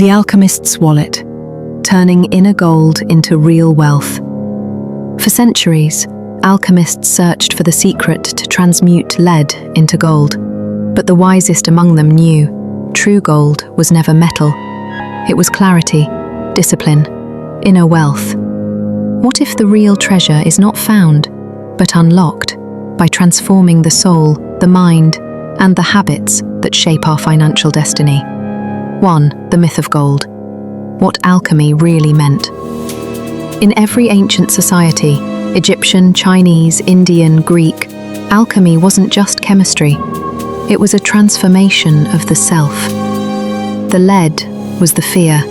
The Alchemist's wallet, turning inner gold into real wealth. For centuries, alchemists searched for the secret to transmute lead into gold, but the wisest among them knew true gold was never metal. It was clarity, discipline, inner wealth. What if the real treasure is not found, but unlocked by transforming the soul, the mind, and the habits that shape our financial destiny? 1. The myth of gold. What alchemy really meant. In every ancient society, Egyptian, Chinese, Indian, Greek, alchemy wasn't just chemistry. It was a transformation of the self. The lead was the fear,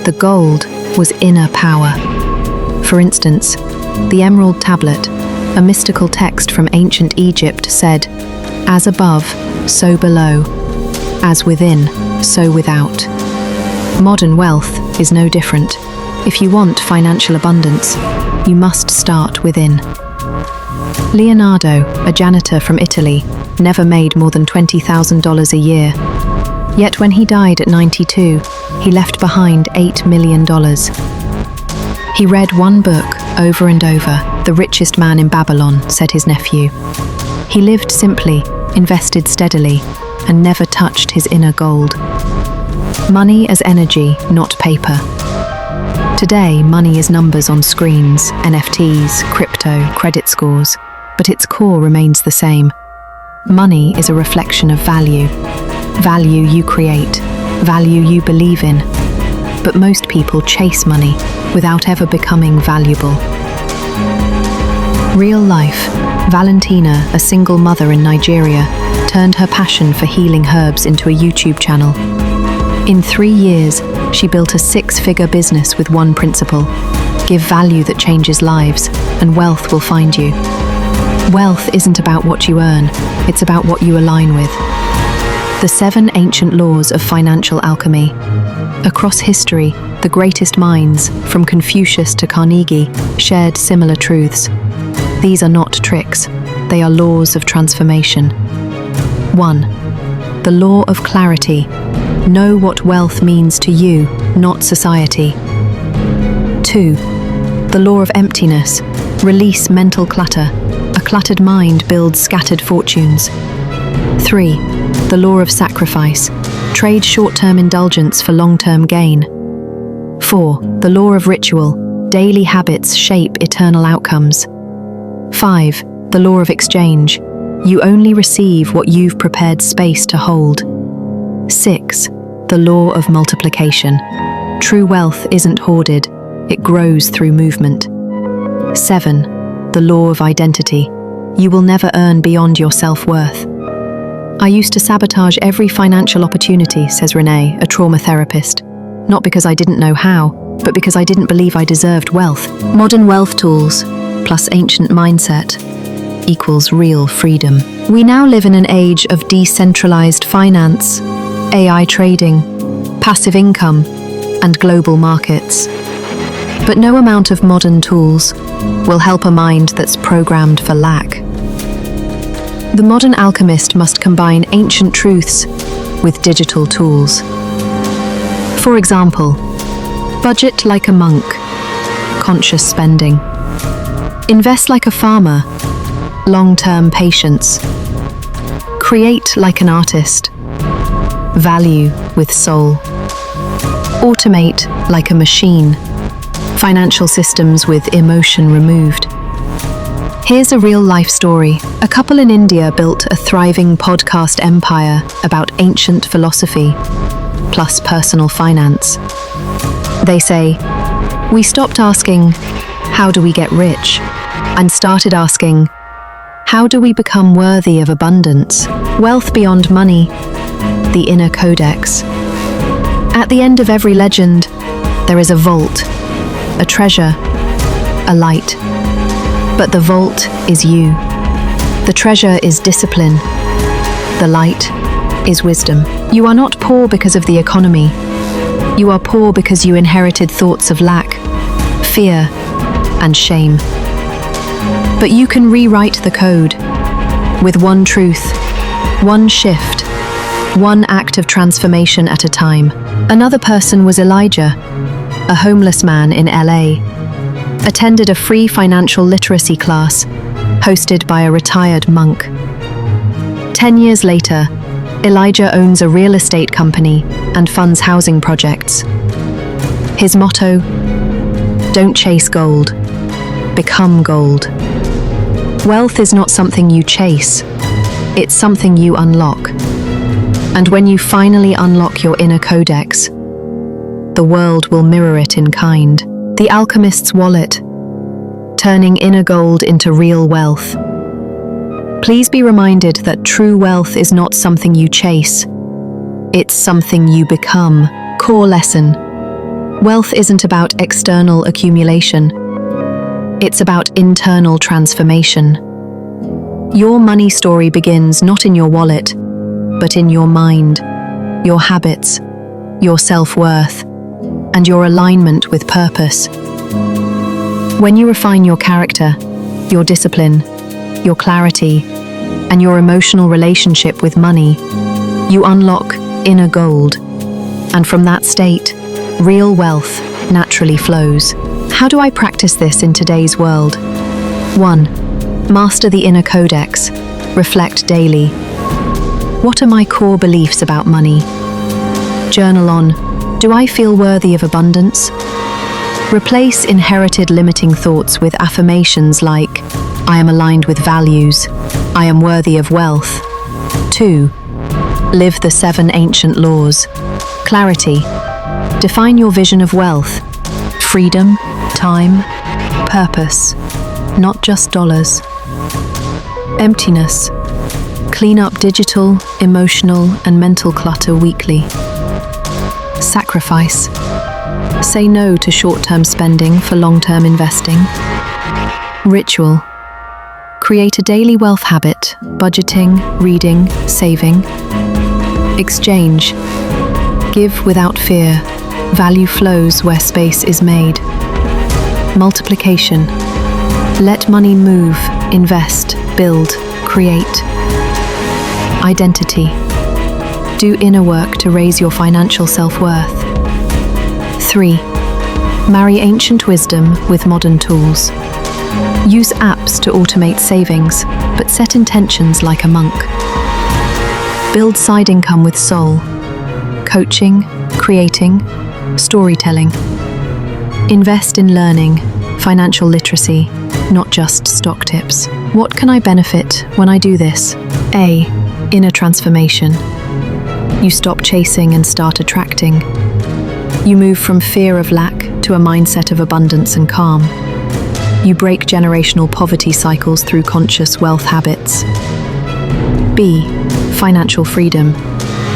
the gold was inner power. For instance, the Emerald Tablet, a mystical text from ancient Egypt, said, "As above, so below. As within, so without." Modern wealth is no different. If you want financial abundance, you must start within. Leonardo, a janitor from Italy, never made more than $20,000 a year. Yet when he died at 92, he left behind $8 million. He read one book over and over. "The richest man in Babylon," said his nephew. He lived simply, invested steadily, and never touched his inner gold. Money as energy, not paper. Today, money is numbers on screens, NFTs, crypto, credit scores, but its core remains the same. Money is a reflection of value. Value you create, value you believe in. But most people chase money without ever becoming valuable. Real life. Valentina, a single mother in Nigeria, turned her passion for healing herbs into a YouTube channel. In 3 years, she built a 6-figure business with one principle: give value that changes lives, and wealth will find you. Wealth isn't about what you earn, it's about what you align with. The 7 ancient laws of financial alchemy. Across history, the greatest minds, from Confucius to Carnegie, shared similar truths. These are not tricks, they are laws of transformation. 1. The law of clarity. Know what wealth means to you, not society. 2. The law of emptiness. Release mental clutter. A cluttered mind builds scattered fortunes. 3. The law of sacrifice. Trade short-term indulgence for long-term gain. 4. The law of ritual. Daily habits shape eternal outcomes. 5. The law of exchange. You only receive what you've prepared space to hold. 6. The law of multiplication. True wealth isn't hoarded, it grows through movement. 7. The law of identity. You will never earn beyond your self-worth. I used to sabotage every financial opportunity, says Renee, a trauma therapist. Not because I didn't know how, but because I didn't believe I deserved wealth. Modern wealth tools, plus ancient mindset, equals real freedom. We now live in an age of decentralized finance, AI trading, passive income, and global markets. But no amount of modern tools will help a mind that's programmed for lack. The modern alchemist must combine ancient truths with digital tools. For example, budget like a monk, conscious spending. Invest like a farmer, long-term patience. Create like an artist, value with soul. Automate like a machine, financial systems with emotion removed. Here's a real-life story. A couple in India built a thriving podcast empire about ancient philosophy, plus personal finance. They say, "We stopped asking, how do we get rich? And started asking, how do we become worthy of abundance? Wealth beyond money, the inner codex." At the end of every legend, there is a vault, a treasure, a light. But the vault is you. The treasure is discipline. The light is wisdom. You are not poor because of the economy. You are poor because you inherited thoughts of lack, fear, and shame. But you can rewrite the code with one truth, one shift, one act of transformation at a time. Another person was Elijah, a homeless man in LA. Attended a free financial literacy class hosted by a retired monk. 10 years later, Elijah owns a real estate company and funds housing projects. His motto: don't chase gold, become gold. Wealth is not something you chase, it's something you unlock. And when you finally unlock your inner codex, the world will mirror it in kind. The Alchemist's wallet, turning inner gold into real wealth. Please be reminded that true wealth is not something you chase, it's something you become. Core lesson: wealth isn't about external accumulation, it's about internal transformation. Your money story begins not in your wallet, but in your mind, your habits, your self-worth, and your alignment with purpose. When you refine your character, your discipline, your clarity, and your emotional relationship with money, you unlock inner gold. And from that state, real wealth naturally flows. How do I practice this in today's world? 1. Master the inner codex. Reflect daily. What are my core beliefs about money? Journal on: do I feel worthy of abundance? Replace inherited limiting thoughts with affirmations like: I am aligned with values, I am worthy of wealth. 2. Live the 7 ancient laws. Clarity. Define your vision of wealth. Freedom, time, purpose, not just dollars. Emptiness. Clean up digital, emotional, and mental clutter weekly. Sacrifice. Say no to short-term spending for long-term investing. Ritual. Create a daily wealth habit: budgeting, reading, saving. Exchange. Give without fear. Value flows where space is made. Multiplication. Let money move, invest, build, create. Identity. Do inner work to raise your financial self-worth. 3. Marry ancient wisdom with modern tools. Use apps to automate savings, but set intentions like a monk. Build side income with soul. Coaching, creating, storytelling. Invest in learning, financial literacy, not just stock tips. What can I benefit when I do this? A. Inner transformation. You stop chasing and start attracting. You move from fear of lack to a mindset of abundance and calm. You break generational poverty cycles through conscious wealth habits. B. Financial freedom.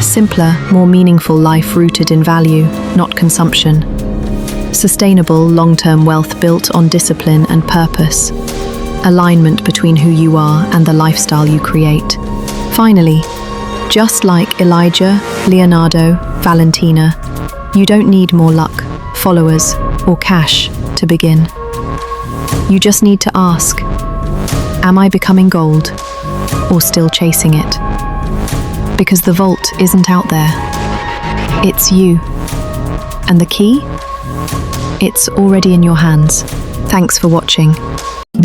Simpler, more meaningful life rooted in value, not consumption. Sustainable, long-term wealth built on discipline and purpose. Alignment between who you are and the lifestyle you create. Finally, just like Elijah, Leonardo, Valentina, you don't need more luck, followers, or cash to begin. You just need to ask: am I becoming gold, or still chasing it? Because the vault isn't out there, it's you. And the key? It's already in your hands. Thanks for watching.